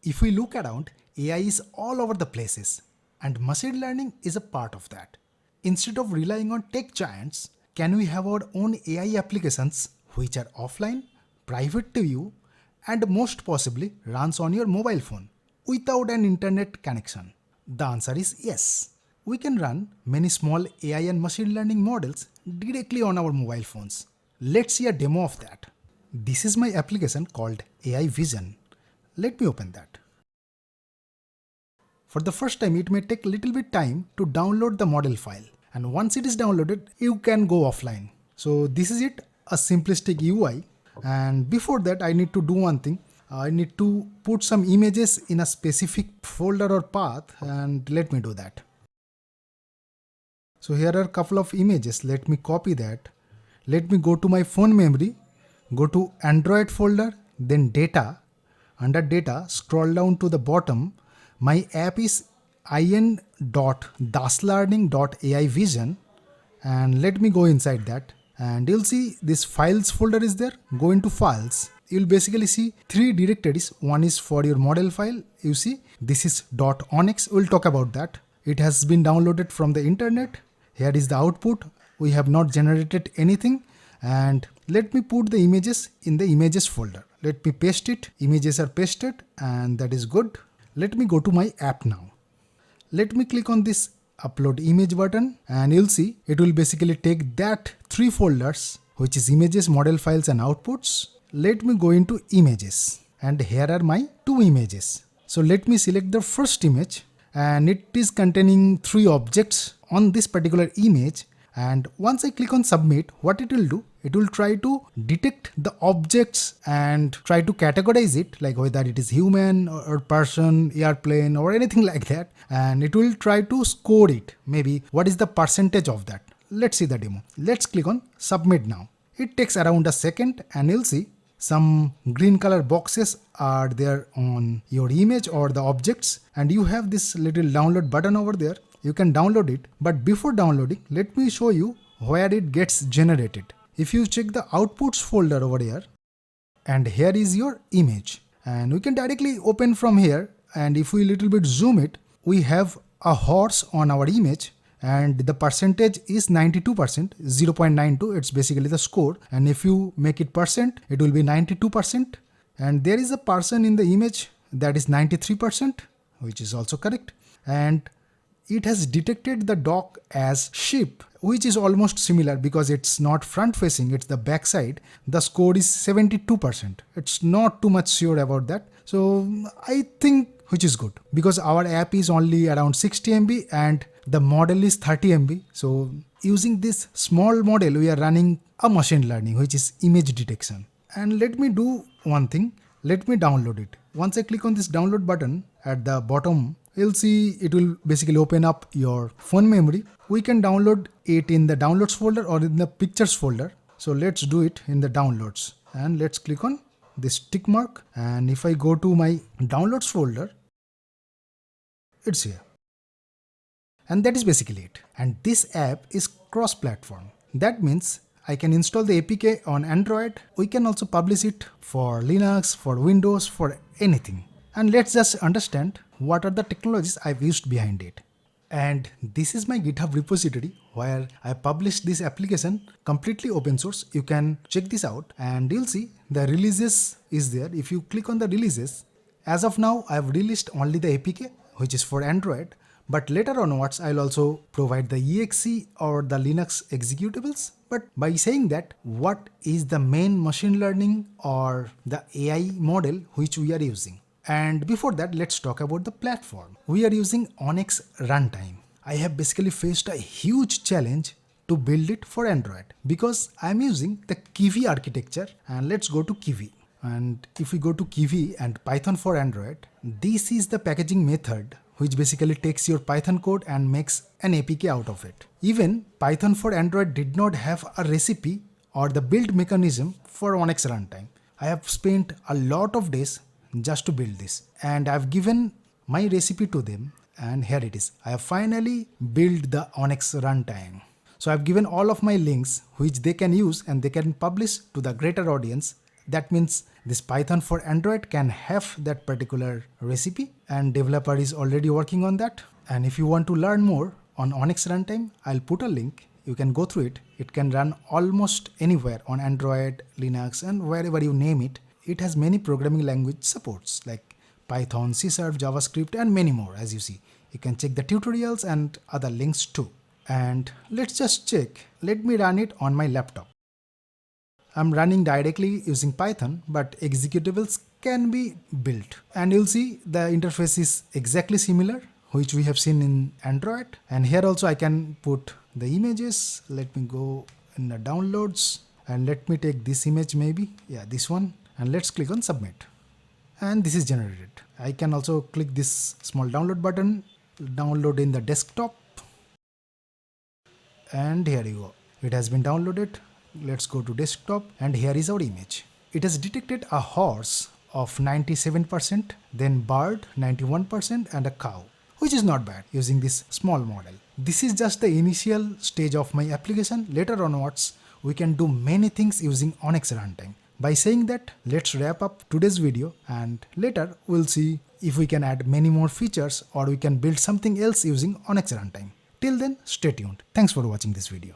If we look around, AI is all over the places and machine learning is a part of that. Instead of relying on tech giants, can we have our own AI applications which are offline, private to you, and most possibly runs on your mobile phone without an internet connection? The answer is yes. We can run many small AI and machine learning models directly on our mobile phones. Let's see a demo of that. This is my application called AI Vision. Let me open that. For the first time, it may take a little bit time to download the model file. And once it is downloaded, you can go offline. So this is it, a simplistic UI. And before that, I need to do one thing. I need to put some images in a specific folder or path, and let me do that. So here are a couple of images. Let me copy that. Let me go to my phone memory, go to Android folder, then data. Under data, scroll down to the bottom. My app is in.daslearning.ai vision, and let me go inside that, and you'll see this files folder is there. Go into files. You'll basically see three directories. One is for your model file. You see this is .onx. We'll talk about that. It has been downloaded from the internet. Here is the output. We have not generated anything, and let me put the images in the images folder. Let me paste it. Images are pasted, and that is good. Let me go to my app now. Let me click on this upload image button, and you'll see it will basically take that three folders, which is images, model files, and outputs. Let me go into images, and here are my two images. So let me select the first image, and it is containing three objects on this particular image. And once I click on submit, what it will do, it will try to detect the objects and try to categorize it, like whether it is human or person, airplane, or anything like that. And it will try to score it. Maybe what is the percentage of that? Let's see the demo. Let's click on submit now. It takes around a second, and you'll see some green color boxes are there on your image or the objects, and you have this little download button over there. You can download it, but before downloading, let me show you where it gets generated. If you check the outputs folder over here, and here is your image, and we can directly open from here, and if we little bit zoom it, we have a horse on our image, and the percentage is 92%, 0.92, it's basically the score, and if you make it percent, it will be 92%, and there is a person in the image that is 93%, which is also correct, and it has detected the dog as sheep, which is almost similar because it's not front facing, it's the back side. The score is 72%. It's not too much sure about that. So I think which is good because our app is only around 60 MB and the model is 30 MB. So using this small model, we are running a machine learning, which is image detection. And let me do one thing. Let me download it. Once I click on this download button at the bottom, you'll see it will basically open up your phone memory. We can download it in the downloads folder or in the pictures folder. So let's do it in the downloads, and let's click on this tick mark. And if I go to my downloads folder, it's here. And that is basically it. And this app is cross-platform. That means I can install the APK on Android. We can also publish it for Linux, for Windows, for anything. And let's just understand what are the technologies I've used behind it. And this is my GitHub repository where I published this application completely open source. You can check this out and you'll see the releases is there. If you click on the releases, as of now, I've released only the APK, which is for Android. But later onwards, I'll also provide the exe or the Linux executables. But by saying that, what is the main machine learning or the AI model which we are using? And before that, let's talk about the platform. We are using ONNX Runtime. I have basically faced a huge challenge to build it for Android because I'm using the Kiwi architecture, and let's go to Kiwi. And if we go to Kiwi and Python for Android, this is the packaging method which basically takes your Python code and makes an APK out of it. Even Python for Android did not have a recipe or the build mechanism for ONNX Runtime. I have spent a lot of days just to build this, and I've given my recipe to them, and here it is. I have finally built the ONNX Runtime. So I've given all of my links which they can use and they can publish to the greater audience that means this Python for Android can have that particular recipe, and developer is already working on that. And if you want to learn more on ONNX Runtime, I'll put a link. You can go through it. It can run almost anywhere on Android, Linux, and wherever you name it. It has many programming language supports like Python, C#, JavaScript, and many more. As you see, you can check the tutorials and other links too. And let's just check. Let me run it on my laptop. I'm running directly using Python, but executables can be built. And you'll see the interface is exactly similar, which we have seen in Android. And here also I can put the images. Let me go in the downloads and let me take this image maybe. Yeah, this one. And let's click on submit. And this is generated. I can also click this small download button, download in the desktop. And here you go. It has been downloaded. Let's go to desktop, and here is our image. It has detected a horse of 97%, then bird 91%, and a cow, which is not bad using this small model. This is just the initial stage of my application. Later onwards, we can do many things using ONNX Runtime. By saying that, let's wrap up today's video, and later we'll see if we can add many more features or we can build something else using ONNX Runtime. Till then, stay tuned. Thanks for watching this video.